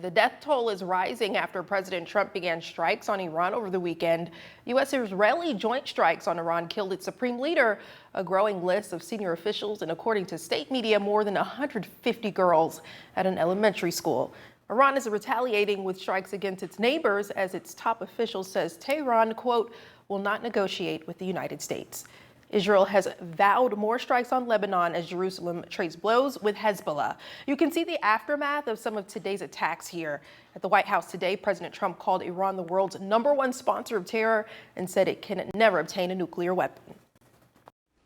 The death toll is rising after President Trump began strikes on Iran over the weekend. U.S.-Israeli joint strikes on Iran killed its supreme leader, a growing list of senior officials, and according to state media, more than 150 girls at an elementary school. Iran is retaliating with strikes against its neighbors as its top official says Tehran, quote, will not negotiate with the United States. Israel has vowed more strikes on Lebanon as Jerusalem trades blows with Hezbollah. You can see the aftermath of some of today's attacks here. At the White House today, President Trump called Iran the world's #1 sponsor of terror and said it can never obtain a nuclear weapon.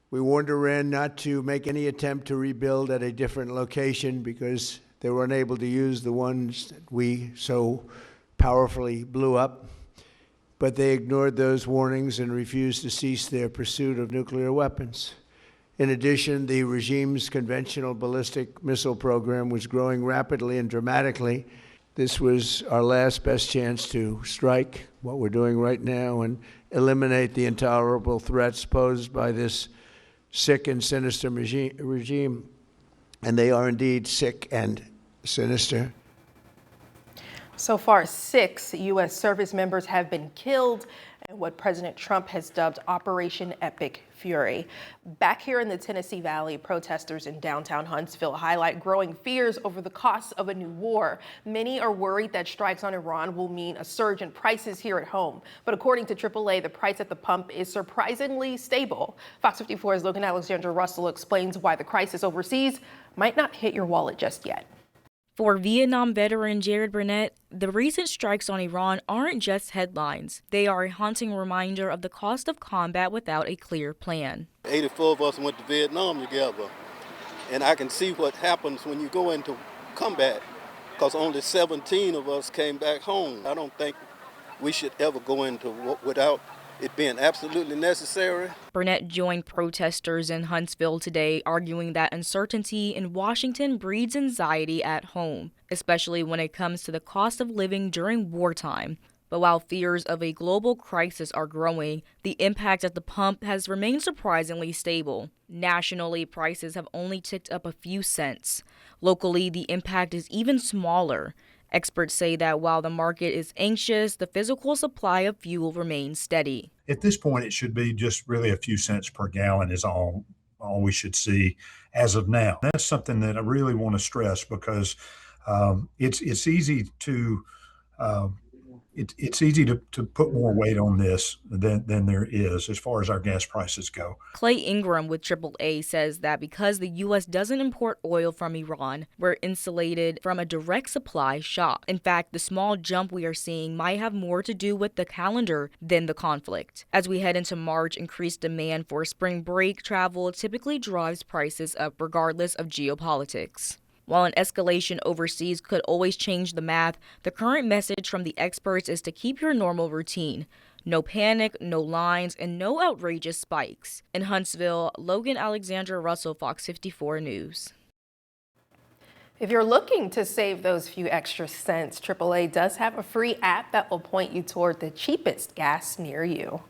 We warned Iran not to make any attempt to rebuild at a different location because they were unable to use the ones that we so powerfully blew up. But they ignored those warnings and refused to cease their pursuit of nuclear weapons. In addition, the regime's conventional ballistic missile program was growing rapidly and dramatically. This was our last best chance to strike, what we're doing right now, and eliminate the intolerable threats posed by this sick and sinister regime. And they are indeed sick and sinister. So far, 6 U.S. service members have been killed in what President Trump has dubbed Operation Epic Fury. Back here in the Tennessee Valley, protesters in downtown Huntsville highlight growing fears over the cost of a new war. Many are worried that strikes on Iran will mean a surge in prices here at home. But according to AAA, the price at the pump is surprisingly stable. Fox 54's Logan Alexander Russell explains why the crisis overseas might not hit your wallet just yet. For Vietnam veteran Jared Burnett, the recent strikes on Iran aren't just headlines. They are a haunting reminder of the cost of combat without a clear plan. 84 of us went to Vietnam together, and I can see what happens when you go into combat, because only 17 of us came back home. I don't think we should ever go into without it being absolutely necessary. Burnett joined protesters in Huntsville today, arguing that uncertainty in Washington breeds anxiety at home, especially when it comes to the cost of living during wartime. But while fears of a global crisis are growing, the impact at the pump has remained surprisingly stable. Nationally, prices have only ticked up a few cents. Locally, the impact is even smaller. Experts say that while the market is anxious, the physical supply of fuel remains steady. At this point, it should be just really a few cents per gallon is all we should see as of now. That's something that I really want to stress because it's easy to it's easy to put more weight on this than there is as far as our gas prices go. Clay Ingram with AAA says that because the U.S. doesn't import oil from Iran, we're insulated from a direct supply shock. In fact, the small jump we are seeing might have more to do with the calendar than the conflict. As we head into March, increased demand for spring break travel typically drives prices up regardless of geopolitics. While an escalation overseas could always change the math, the current message from the experts is to keep your normal routine. No panic, no lines, and no outrageous spikes. In Huntsville, Logan Alexander Russell, Fox 54 News. If you're looking to save those few extra cents, AAA does have a free app that will point you toward the cheapest gas near you.